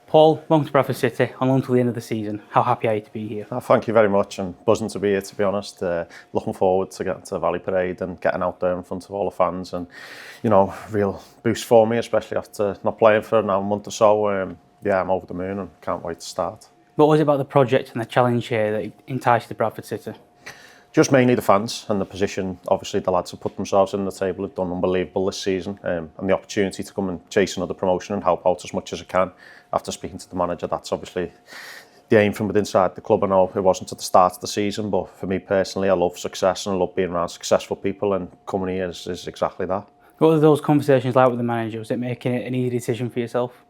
Paul, welcome to Bradford City, on loan till the end of the season. How happy are you to be here? Thank you very much. I'm buzzing to be here, to be honest. Looking forward to getting to the Valley Parade and getting out there in front of all the fans. And, real boost for me, especially after not playing for now a month or so. I'm over the moon and can't wait to start. What was it about the project and the challenge here that enticed you to Bradford City? Just mainly the fans and the position. Obviously, the lads have put themselves in the table, have done unbelievable this season, and the opportunity to come and chase another promotion and help out as much as I can. After speaking to the manager, that's obviously the aim from within inside the club. I know it wasn't at the start of the season, but for me personally, I love success and I love being around successful people, and coming here is exactly that. What were those conversations like with the manager? Was it making it an easy decision for yourself?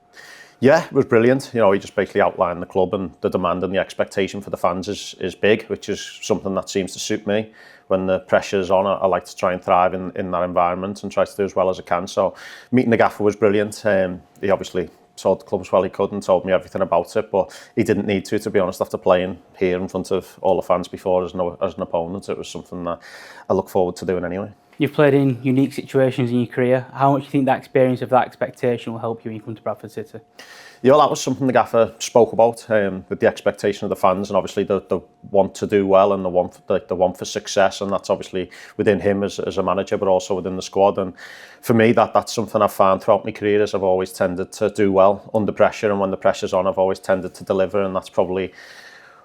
Yeah, it was brilliant. He just basically outlined the club, and the demand and the expectation for the fans is big, which is something that seems to suit me. When the pressure's on, I like to try and thrive in that environment and try to do as well as I can. So meeting the gaffer was brilliant. He obviously told the club as well he could and told me everything about it, but he didn't need to be honest, after playing here in front of all the fans before as an opponent. It was something that I look forward to doing anyway. You've played in unique situations in your career. How much do you think that experience of that expectation will help you when you come to Bradford City? Yeah, that was something the gaffer spoke about, with the expectation of the fans, and obviously the want to do well and the want for success, and that's obviously within him as a manager, but also within the squad. And for me, that's something I've found throughout my career, is I've always tended to do well under pressure, and when the pressure's on, I've always tended to deliver, and that's probably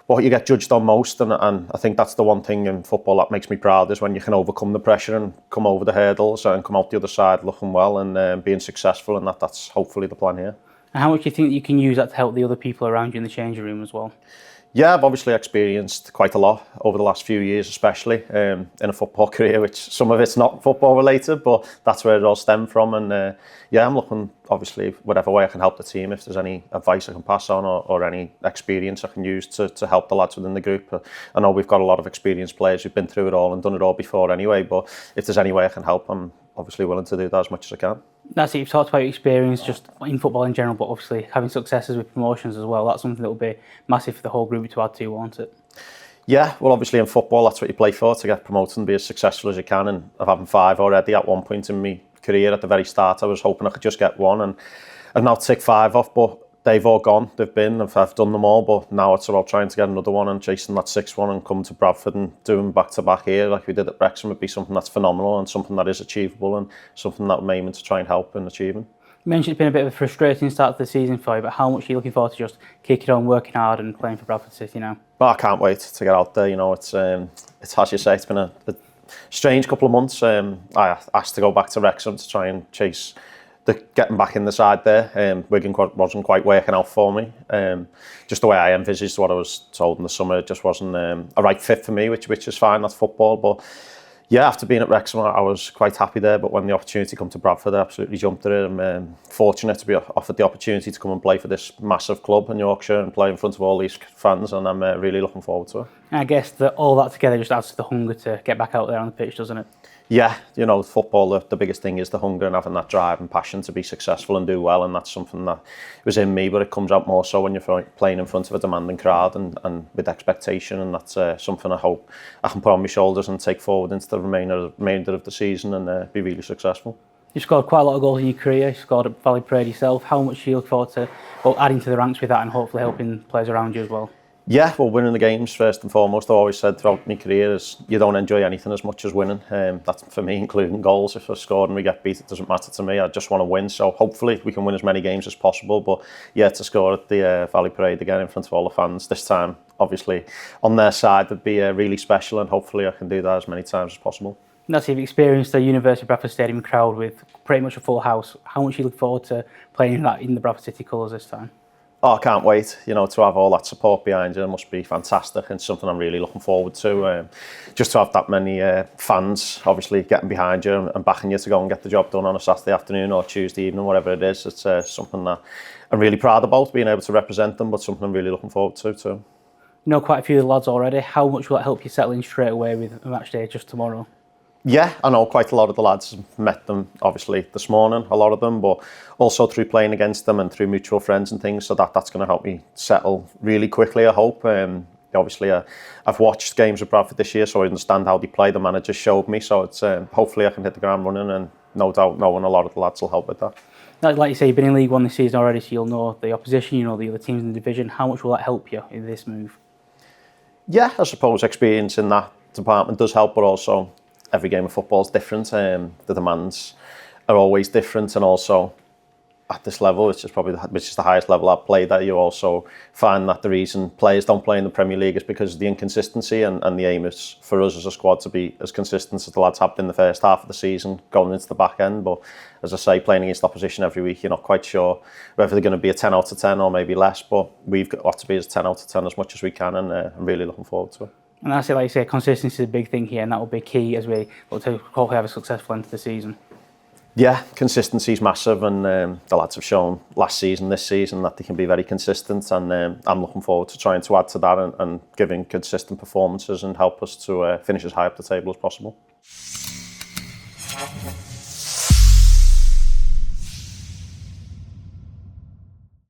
what you get judged on most. And I think that's the one thing in football that makes me proud, is when you can overcome the pressure and come over the hurdles and come out the other side looking well and being successful, and that's hopefully the plan here. And how much do you think that you can use that to help the other people around you in the changing room as well? Yeah, I've obviously experienced quite a lot over the last few years, especially in a football career, which some of it's not football related, but that's where it all stemmed from. And I'm looking, obviously, whatever way I can help the team, if there's any advice I can pass on or any experience I can use to help the lads within the group. I know we've got a lot of experienced players who've been through it all and done it all before anyway, but if there's any way I can help, I'm obviously willing to do that as much as I can. That's it. You've talked about your experience just in football in general, but obviously having successes with promotions as well. That's something that will be massive for the whole group to add to, won't it? Yeah, well, obviously in football, that's what you play for, to get promoted and be as successful as you can. And I've had 5 already at one point in my career. At the very start, I was hoping I could just get 1, and I've now ticked 5 off, but they've all gone. They've been, I've done them all, but now it's about trying to get another one and chasing that 6th one and come to Bradford and doing back-to-back here like we did at Wrexham would be something that's phenomenal and something that is achievable and something that I'm aiming to try and help in achieving. You mentioned it's been a bit of a frustrating start to the season for you, but how much are you looking forward to just kicking on, working hard and playing for Bradford City now? Well, I can't wait to get out there. It's as you say, it's been a strange couple of months. I asked to go back to Wrexham to try and chase getting back in the side there. Wigan wasn't quite working out for me. Just the way I envisaged what I was told in the summer, it just wasn't a right fit for me, which is fine, that's football. But yeah, after being at Wrexham, I was quite happy there. But when the opportunity came to Bradford, I absolutely jumped at it. I'm fortunate to be offered the opportunity to come and play for this massive club in Yorkshire and play in front of all these fans, and I'm really looking forward to it. And I guess that all that together just adds to the hunger to get back out there on the pitch, doesn't it? Yeah, football, the biggest thing is the hunger and having that drive and passion to be successful and do well, and that's something that was in me, but it comes out more so when you're playing in front of a demanding crowd and with expectation, and that's something I hope I can put on my shoulders and take forward into the remainder of the season and be really successful. You've scored quite a lot of goals in your career. You scored at Valley Parade yourself. How much do you look forward to adding to the ranks with that and hopefully helping players around you as well? Yeah, well, winning the games first and foremost. I've always said throughout my career is you don't enjoy anything as much as winning. That's for me, including goals. If I scored and we get beat, it doesn't matter to me. I just want to win. So hopefully we can win as many games as possible. But yeah, to score at the Valley Parade again in front of all the fans this time, obviously on their side, would be really special, and hopefully I can do that as many times as possible. That's you've experienced the University of Bradford Stadium crowd with pretty much a full house. How much do you look forward to playing that in the Bradford City colours this time? Oh, I can't wait. To have all that support behind you must be fantastic, and something I'm really looking forward to. Just to have that many fans, obviously, getting behind you and backing you to go and get the job done on a Saturday afternoon or Tuesday evening, whatever it is. It's something that I'm really proud about, being able to represent them, but something I'm really looking forward to too. You know quite a few of the lads already. How much will that help you settle in straight away with a match day just tomorrow? Yeah, I know quite a lot of the lads. Met them obviously this morning, a lot of them, but also through playing against them and through mutual friends and things. So that's going to help me settle really quickly, I hope. Obviously, I've watched games of Bradford this year, so I understand how they play. The manager showed me, so it's hopefully I can hit the ground running, and no doubt knowing a lot of the lads will help with that. Like you say, you've been in League One this season already, so you'll know the opposition, you know the other teams in the division. How much will that help you in this move? Yeah, I suppose experience in that department does help, but also every game of football is different. The demands are always different, and also at this level, which is the highest level I've played at, you also find that the reason players don't play in the Premier League is because of the inconsistency, and the aim is for us as a squad to be as consistent as the lads have been the first half of the season going into the back end. But as I say, playing against opposition every week, you're not quite sure whether they're going to be a 10 out of 10 or maybe less, but we've got to be as 10 out of 10 as much as we can, and I'm really looking forward to it. And that's it, like you say, consistency is a big thing here, and that will be key as we look to hopefully have a successful end to the season. Yeah, consistency is massive, and the lads have shown last season, this season, that they can be very consistent, and I'm looking forward to trying to add to that and giving consistent performances and help us to finish as high up the table as possible.